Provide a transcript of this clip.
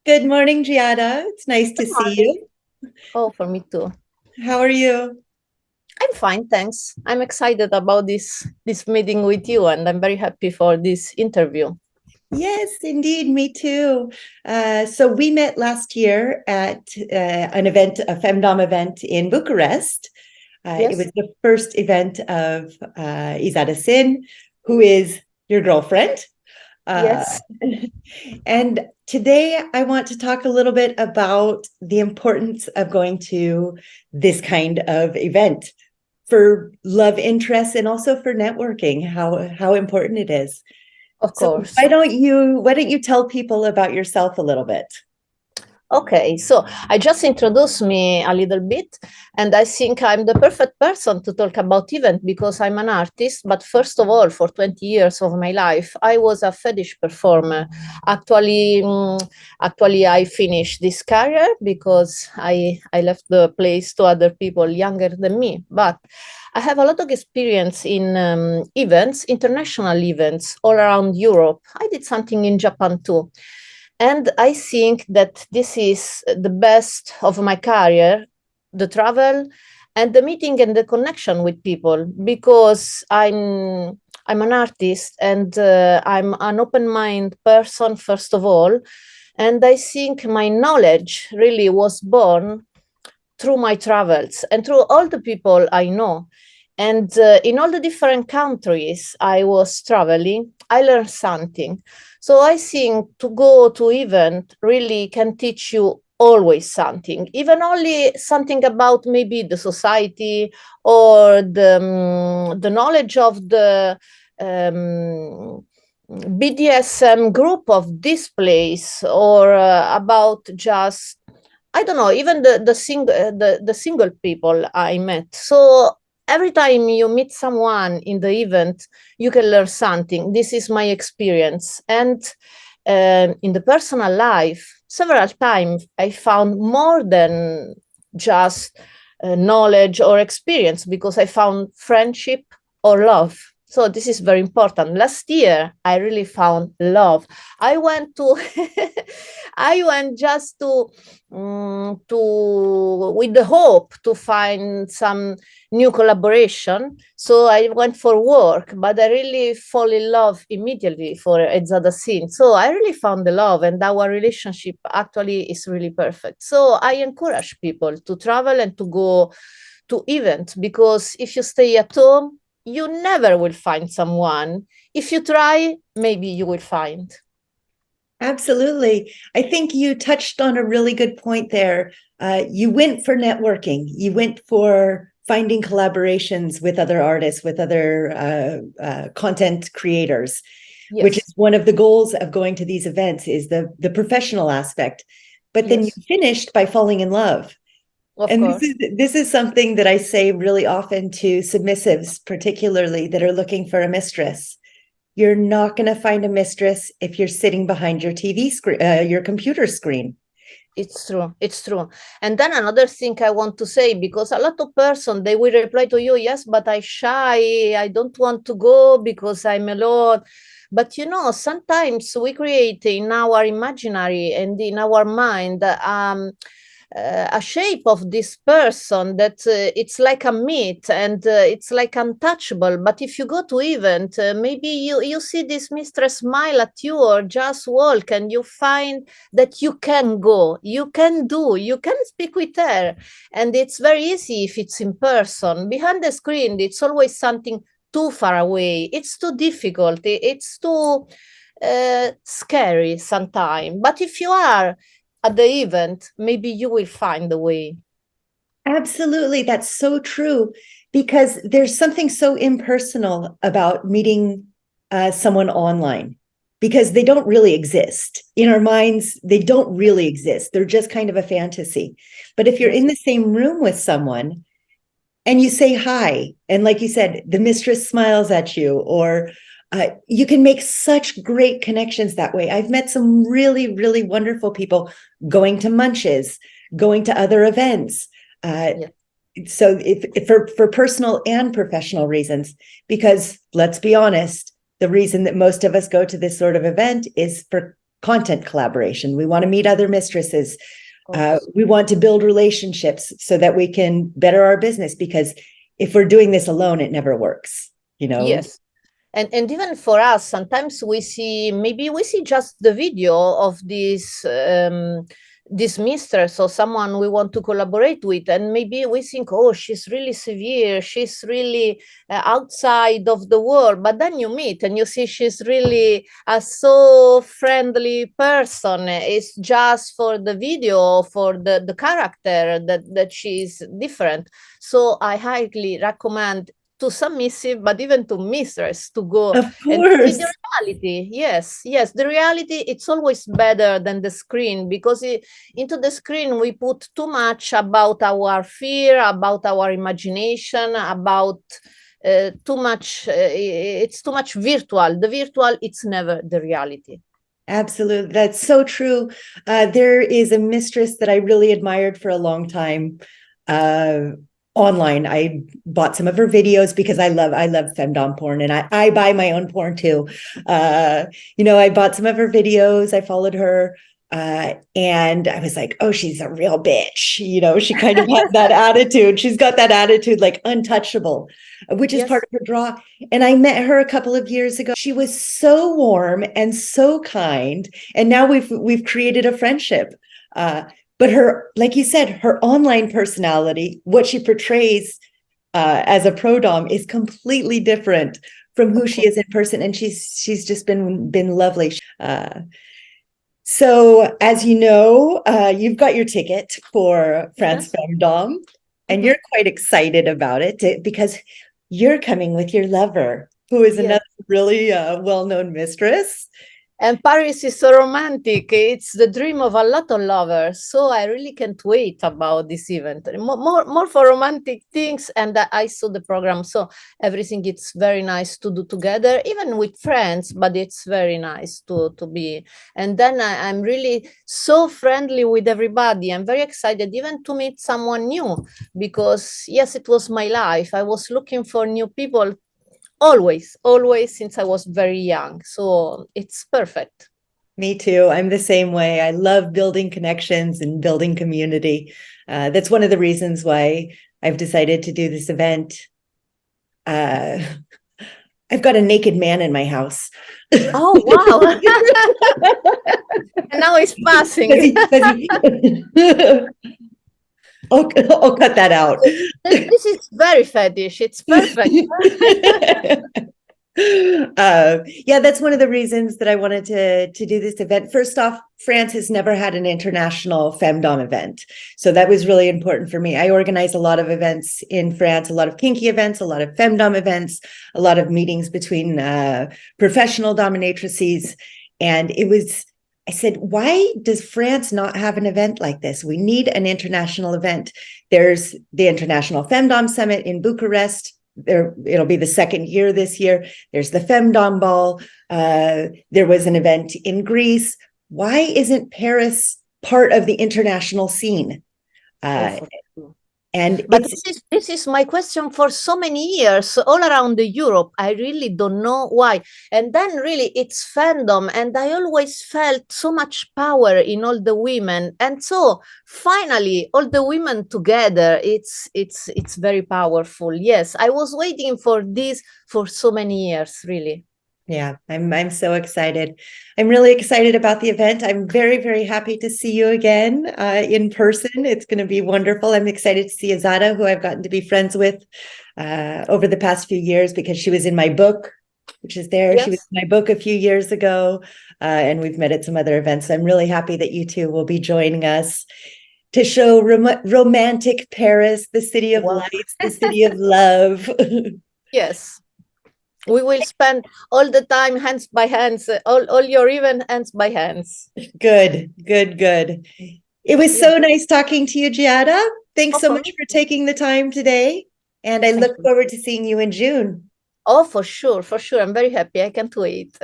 Good morning, Giada. It's nice to Good see morning. you. Oh, for me too. How are you? I'm fine, thanks. I'm excited about this meeting with you, and I'm very happy for this interview. Yes, indeed, me too. So we met last year at an event, a FemDom event in Bucharest. It Yes, was the first event of Izada Sin, who is your girlfriend. Uh, yes. and today I want to talk a little bit about the importance of going to this kind of event for love interests and also for networking, how important it is. Of So course. why don't you tell people about yourself a little bit? Okay, so I just introduced me a little bit, and I think I'm the perfect person to talk about event because I'm an artist. But first of all, for 20 years of my life, I was a fetish performer. Actually, actually, I finished this career because I left the place to other people younger than me. But I have a lot of experience in events, international events all around Europe. I did something in Japan too. And I think that this is the best of my career, the travel and the meeting and the connection with people, because I'm an artist and I'm an open mind person, first of all. And I think my knowledge really was born through my travels and through all the people I know. And in all the different countries I was traveling, I learned something. So I think to go to event really can teach you always something, even only something about maybe the society or the knowledge of the BDSM group of this place, or about just I don't know, even the single people I met. So every time you meet someone in the event, you can learn something. This is my experience. And in the personal life, several times I found more than just knowledge or experience, because I found friendship or love. So this is very important. Last year, I really found love. I went to, I went just to with the hope to find some new collaboration. So I went for work, but I really fall in love immediately for Edzada Sin. So I really found the love, and our relationship actually is really perfect. So I encourage people to travel and to go to events, because if you stay at home, you never will find someone. If you try, maybe you will find. Absolutely. I think you touched on a really good point there. You went for networking. You went for finding collaborations with other artists, with other content creators, which Yes, is one of the goals of going to these events is the professional aspect. But then you yes, finished by falling in love. of And course. this is something that I say really often to submissives, particularly that are looking for a mistress. You're not going to find a mistress if you're sitting behind your TV screen, your computer screen. It's true. It's true. And then another thing I want to say, because a lot of person they will reply to you, yes, but I shy, I don't want to go because I'm alone. But sometimes we create in our imaginary and in our mind a shape of this person that it's like a myth, and it's like untouchable. But if you go to event, maybe you see this mistress smile at you or just walk, and you find that you can go, you can do, you can speak with her. And it's very easy if it's in person. Behind the screen, it's always something too far away. It's too difficult. It's too scary sometimes. But if you are at the event, maybe you will find the way. Absolutely. That's so true because there's something so impersonal about meeting someone online because they don't really exist. In our minds, they don't really exist. They're just kind of a fantasy. But if you're Yes, in the same room with someone and you say hi, and like you said, the mistress smiles at you, or you can make such great connections that way. I've met some really, really wonderful people going to munches, going to other events. Uh, yes, so if for personal and professional reasons, because let's be honest, the reason that most of us go to this sort of event is for content collaboration. We want to meet other mistresses. We want to build relationships so that we can better our business, because if we're doing this alone, it never works, you know? Yes. And even for us, sometimes we see just the video of this mistress or someone we want to collaborate with, and maybe we think, oh, she's really severe, she's really outside of the world, but then you meet and you see she's really a so friendly person. It's just for the video, for the character that she's different. So I highly recommend to submissive, but even to mistress, to go Of and see course. the reality. Yes, the reality, it's always better than the screen, because into the screen we put too much about our fear, about our imagination, about too much. It's too much virtual. The virtual, it's never the reality. Absolutely. That's so true. There is a mistress that I really admired for a long time. Online, I bought some of her videos because I love femdom porn, and I buy my own porn too. I bought some of her videos. I followed her, and I was like, oh, she's a real bitch. She kind of has that attitude. She's got that attitude, like untouchable, which is part of her draw. And I met her a couple of years ago. She was so warm and so kind, and now we've created a friendship. But her, like you said, her online personality, what she portrays as a pro-dom, is completely different from who she is in person. And she's just been lovely. So as you know, you've got your ticket for France FemDom, and you're quite excited about it because you're coming with your lover, who is another really well-known mistress. And Paris is so romantic. It's the dream of a lot of lovers. So I really can't wait about this event. More for romantic things. And I saw the program. So everything, it's very nice to do together, even with friends, but it's very nice to be. And then I'm really so friendly with everybody. I'm very excited even to meet someone new, because yes, it was my life. I was looking for new people always since I was very young. So it's perfect. Me too. I'm the same way. I love building connections and building community. That's one of the reasons why I've decided to do this event. I've got a naked man in my house. Oh, wow. And now he's passing. I'll cut that out. This is very fetish. It's perfect. Yeah, that's one of the reasons that I wanted to do this event. First off, France has never had an international femdom event, so that was really important for me. I organize a lot of events in France, a lot of kinky events, a lot of femdom events, a lot of meetings between professional dominatrices, and I said, why does France not have an event like this? We need an international event. There's the International Femdom Summit in Bucharest. It'll be the second year this year. There's the Femdom Ball. There was an event in Greece. Why isn't Paris part of the international scene? But this is my question for so many years, all around Europe. I really don't know why. And then really it's fandom, and I always felt so much power in all the women. And so finally, all the women together, it's very powerful. Yes, I was waiting for this for so many years, really. Yeah, I'm so excited. I'm really excited about the event. I'm very, very happy to see you again in person. It's going to be wonderful. I'm excited to see Giada, who I've gotten to be friends with over the past few years, because she was in my book, which is there. Yes. She was in my book a few years ago, and we've met at some other events. So I'm really happy that you two will be joining us to show romantic Paris, the city of lights, the city of love. Yes. We will spend all the time hands by hands, all your event hands by hands. Good. It was so nice talking to you, Giada. Thanks so much for taking the time today. And I look forward to seeing you in June. Oh, for sure. I'm very happy. I can't wait.